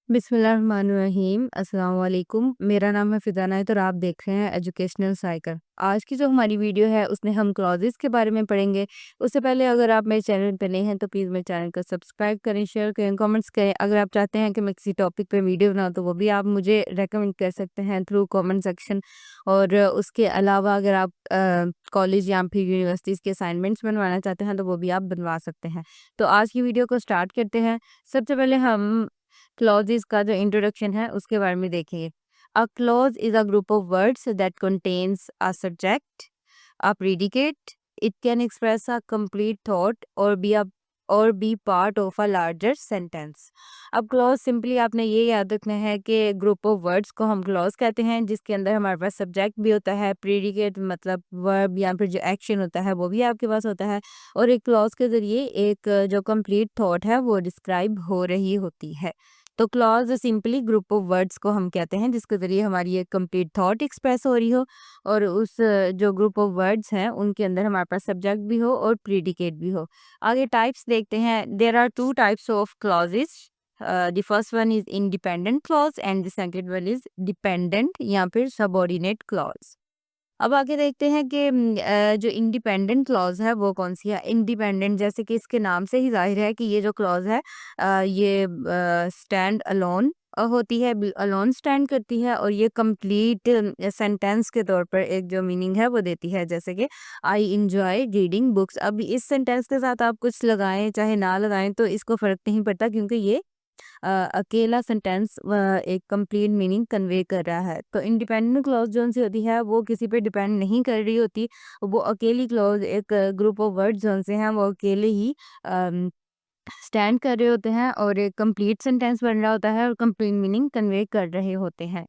बिस्मिल्लाहिर्रहमानिर्रहीम अस्सलाम वालेकुम। मेरा नाम है फ़िज़ाना और आप देख रहे हैं एजुकेशनल साइकिल। आज की जो हमारी वीडियो है उसमें हम क्लॉज़ेस के बारे में पढ़ेंगे। उससे पहले अगर आप मेरे चैनल पे नए हैं तो प्लीज़ मेरे चैनल को सब्सक्राइब करें, शेयर करें, कमेंट्स करें। अगर आप चाहते हैं कि मैं किसी टॉपिक पे वीडियो बनाऊँ तो वो भी आप मुझे रेकमेंड कर सकते हैं थ्रू कमेंट सेक्शन। और उसके अलावा अगर आप कॉलेज या फिर यूनिवर्सिटीज़ के असाइनमेंट्स बनवाना चाहते हैं तो वो भी आप बनवा सकते हैं। तो आज की वीडियो को स्टार्ट करते हैं। सबसे पहले हम क्लॉजेस का जो इंट्रोडक्शन है उसके बारे में देखेंगे। A clause is a group of words that contains a subject, a predicate, it can express a complete thought और be part of a larger sentence. अब क्लॉज सिंपली आपने ये याद रखना है कि ग्रुप ऑफ वर्ड्स को हम क्लॉज कहते हैं जिसके अंदर हमारे पास सब्जेक्ट भी होता है, प्रेडिकेट मतलब वर्ब या फिर जो एक्शन होता है वो भी आपके पास होता है, और एक क्लॉज के जरिए एक जो कंप्लीट थॉट है वो डिस्क्राइब हो रही होती है। तो clause simply group of words को हम कहते हैं जिसके ज़रिए हमारी एक कंप्लीट थॉट एक्सप्रेस हो रही हो, और उस जो ग्रुप ऑफ वर्ड्स हैं उनके अंदर हमारे पास सब्जेक्ट भी हो और प्रीडिकेट भी हो। आगे टाइप्स देखते हैं। There are two types of clauses. The first one is independent clause and the second one is dependent या फिर सबऑर्डिनेट क्लॉज। अब आगे देखते हैं कि जो इंडिपेंडेंट क्लॉज है वो कौन सी है। इंडिपेंडेंट जैसे कि इसके नाम से ही जाहिर है कि ये जो क्लॉज है ये स्टैंड अलोन होती है, अलोन स्टैंड करती है, और ये कंप्लीट सेंटेंस के तौर पर एक जो मीनिंग है वो देती है, जैसे कि आई इंजॉय रीडिंग बुक्स। अब इस सेंटेंस के साथ आप कुछ लगाएं चाहे ना लगाएं तो इसको फर्क नहीं पड़ता, क्योंकि ये अकेला सेंटेंस एक कंप्लीट मीनिंग कन्वे कर रहा है। तो इंडिपेंडेंट क्लॉज जो सी होती है वो किसी पे डिपेंड नहीं कर रही होती। वो अकेली क्लॉज एक ग्रुप ऑफ वर्ड्स जो से हैं वो अकेले ही स्टैंड कर रहे होते हैं और एक कंप्लीट सेंटेंस बन रहा होता है और कंप्लीट मीनिंग कन्वे कर रहे होते हैं।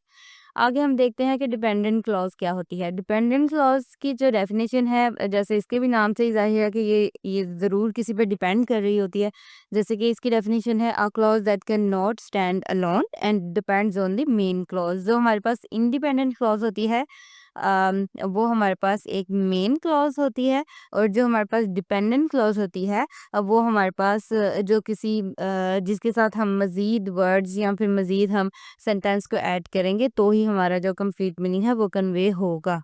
आगे हम देखते हैं कि डिपेंडेंट क्लॉज क्या होती है। डिपेंडेंट क्लॉज की जो डेफिनेशन है, जैसे इसके भी नाम से ही जाहिर है कि ये ज़रूर किसी पे डिपेंड कर रही होती है। जैसे कि इसकी डेफिनेशन है a clause that can not stand alone and depends on the main clause. जो हमारे पास इंडिपेंडेंट क्लॉज होती है वो हमारे पास एक मेन क्लॉज होती है, और जो हमारे पास डिपेंडेंट क्लॉज होती है वो हमारे पास जो किसी जिसके साथ हम मज़ीद वर्ड्स या फिर मज़ीद हम सेंटेंस को ऐड करेंगे तो ही हमारा जो कंप्लीट मीनिंग है वो कन्वे होगा।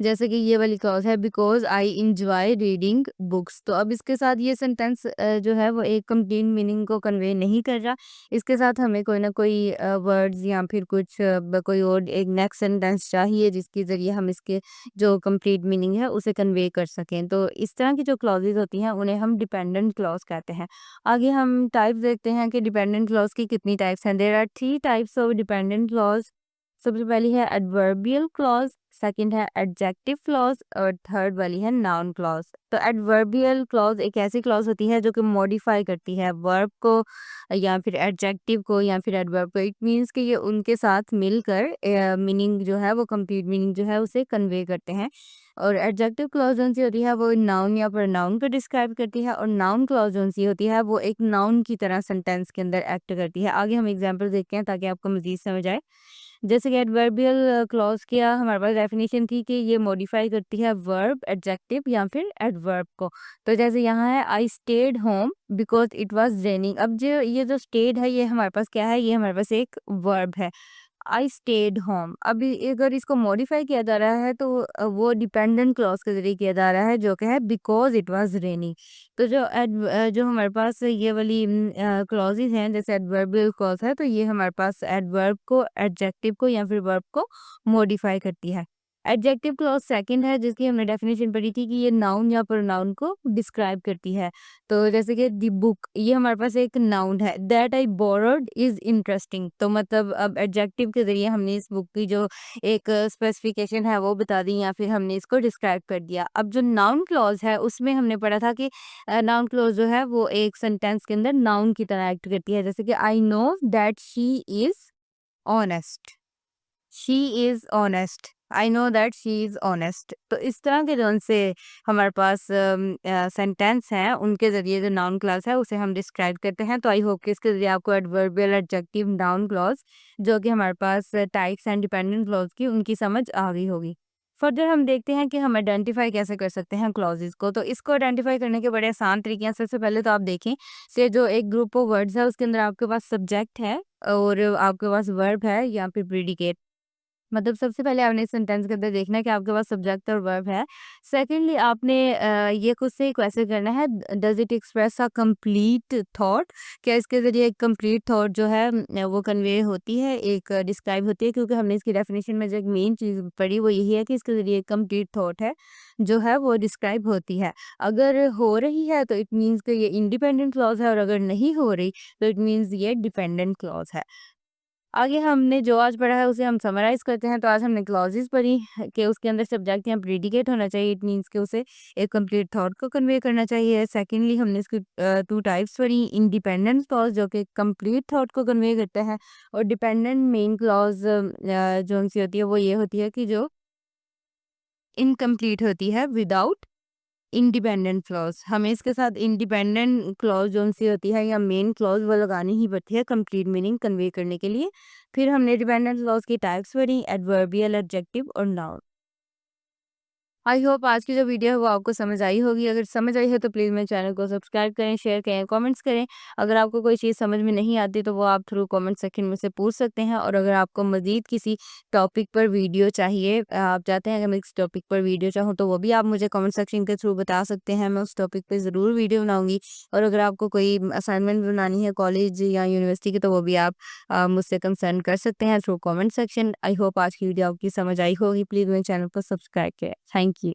जैसे कि ये वाली क्लॉज है because I enjoy reading books. तो अब इसके साथ ये सेंटेंस जो है वो एक कंप्लीट मीनिंग को कन्वे नहीं कर रहा। इसके साथ हमें कोई ना कोई वर्ड्स या फिर कुछ कोई और एक नेक्स्ट सेंटेंस चाहिए जिसके ज़रिए हम इसके जो कंप्लीट मीनिंग है उसे कन्वे कर सकें। तो इस तरह की जो क्लॉजेज होती हैं उन्हें हम डिपेंडेंट क्लॉज कहते हैं। आगे हम टाइप्स देखते हैं कि डिपेंडेंट क्लॉज की कितनी टाइप्स हैं। There are three types of dependent clause. सबसे पहली है एडवर्बियल क्लॉज, सेकंड है एडजेक्टिव क्लॉज और थर्ड वाली है नाउन क्लॉज। तो एडवर्बियल क्लॉज एक ऐसी क्लॉज होती है जो कि मॉडिफाई करती है वर्ब को या फिर एडजेक्टिव को या फिर एडवर्ब को। इट मीन्स कि ये उनके साथ मिलकर मीनिंग जो है वो कंप्लीट मीनिंग जो है उसे कन्वे करते हैं। और एडजेक्टिव क्लॉज जो सी होती है वो नाउन या प्रोनाउन को डिस्क्राइब करती है, और नाउन क्लॉज जो सी होती है वो एक नाउन की तरह सेंटेंस के अंदर एक्ट करती है। आगे हम एग्जाम्पल देखते हैं ताकि आपको मजीद समझ आए। जैसे कि एडवर्बियल क्लॉज किया हमारे पास डेफिनेशन थी कि ये मॉडिफाई करती है वर्ब, एडजेक्टिव या फिर एडवर्ब को। तो जैसे यहाँ है I stayed home because it was raining. अब जो ये जो स्टेड है ये हमारे पास क्या है, ये हमारे पास एक वर्ब है। I stayed home. अभी अगर इसको मॉडिफाई किया जा रहा है तो वो डिपेंडेंट क्लॉज के जरिए किया जा रहा है जो कि है बिकॉज इट वाज रेनिंग। तो जो हमारे पास ये वाली क्लॉजेज हैं जैसे एडवर्बियल क्लॉज है तो ये हमारे पास एडवर्ब को, एडजेक्टिव को या फिर वर्ब को मॉडिफाई करती है। एडजेक्टिव क्लॉज सेकंड है जिसकी हमने डेफिनेशन पढ़ी थी कि ये नाउन या प्रोनाउन को डिस्क्राइब करती है। तो जैसे कि दी बुक ये हमारे पास एक नाउन है। That I borrowed is interesting. तो मतलब अब एडजेक्टिव के जरिए हमने इस बुक की जो एक स्पेसिफिकेशन है वो बता दी या फिर हमने इसको डिस्क्राइब कर दिया। अब जो नाउन क्लॉज है उसमें हमने पढ़ा था कि नाउन क्लॉज जो है वो एक सेंटेंस के अंदर नाउन की तरह एक्ट करती है। जैसे कि I know that she is honest. She is honest. I know that she is honest. तो इस तरह के जो से हमारे पास सेंटेंस हैं उनके जरिए जो नाउन क्लॉज है उसे हम डिस्क्राइब करते हैं। तो आई होप कि इसके जरिए आपको एडवर्बियल, एडजेक्टिव, नाउन क्लॉज जो कि हमारे पास टाइप्स एंड डिपेंडेंट क्लॉज की उनकी समझ आ गई होगी। फर्दर हम देखते हैं कि हम आइडेंटिफाई कैसे कर सकते हैं क्लॉजेस को। तो इसको आइडेंटिफाई करने के बड़े आसान तरीके हैं। सबसे पहले तो आप देखें से जो एक ग्रुप ऑफ वर्ड्स है उसके अंदर आपके पास सब्जेक्ट है और आपके पास वर्ब है या फिर प्रीडिकेट। मतलब सबसे पहले आपने इस सेंटेंस के अंदर देखना है कि आपके पास सब्जेक्ट और वर्ब है। सेकंडली आपने ये खुद से ही क्वेश्चन करना है, does it express a complete thought? क्या इसके ज़रिए एक कंप्लीट थॉट जो है वो कन्वे होती है, एक डिस्क्राइब होती है? क्योंकि हमने इसकी डेफिनेशन में जो एक मेन चीज़ पढ़ी वो यही है कि इसके ज़रिए एक कंप्लीट थॉट है, जो है वो डिस्क्राइब होती है। अगर हो रही है तो इट मीन्स कि ये इंडिपेंडेंट क्लॉज़ है और अगर नहीं हो रही तो इट मीन्स ये डिपेंडेंट क्लॉज़ है। आगे हमने जो आज पढ़ा है उसे हम समराइज़ करते हैं। तो आज हमने क्लॉज़ेस पढ़ी कि उसके अंदर सब्जेक्ट या प्रेडिकेट होना चाहिए। इट मीन्स कि उसे एक कंप्लीट थॉट को कन्वे करना चाहिए। सेकंडली हमने इसकी 2 टाइप्स पढ़ी, इंडिपेंडेंट क्लॉज़ जो कि कंप्लीट थॉट को कन्वे करता है और डिपेंडेंट मेन क्लॉज़ जो-सी होती है वो ये होती है कि जो इनकम्प्लीट होती है विदाउट इंडिपेंडेंट क्लॉज़। हमें इसके साथ इंडिपेंडेंट क्लॉज़ जो-सी होती है या मेन क्लॉज़ वो लगानी ही पड़ती है कंप्लीट मीनिंग कन्वे करने के लिए। फिर हमने डिपेंडेंट क्लॉज़ की टाइप्स पढ़ी, एडवर्बियल, एडजेक्टिव और नाउन। आई होप आज की जो वीडियो है वो आपको समझ आई होगी। अगर समझ आई है तो प्लीज़ मेरे चैनल को सब्सक्राइब करें, शेयर करें, कमेंट्स करें। अगर आपको कोई चीज़ समझ में नहीं आती तो वो आप थ्रू कमेंट सेक्शन में से पूछ सकते हैं। और अगर आपको मज़ीद किसी टॉपिक पर वीडियो चाहिए, आप चाहते हैं कि मैं इस टॉपिक पर वीडियो चाहूँ तो वो भी आप मुझे कमेंट सेक्शन के थ्रू बता सकते हैं। मैं उस टॉपिक पे ज़रूर वीडियो बनाऊँगी। और अगर आपको कोई असाइनमेंट बनानी है कॉलेज या यूनिवर्सिटी की तो वो भी आप मुझसे कंसर्न कर सकते हैं through comment section. I hope आज की वीडियो आपकी समझ आई होगी। प्लीज़ मेरे चैनल को सब्सक्राइब करें। Thank you.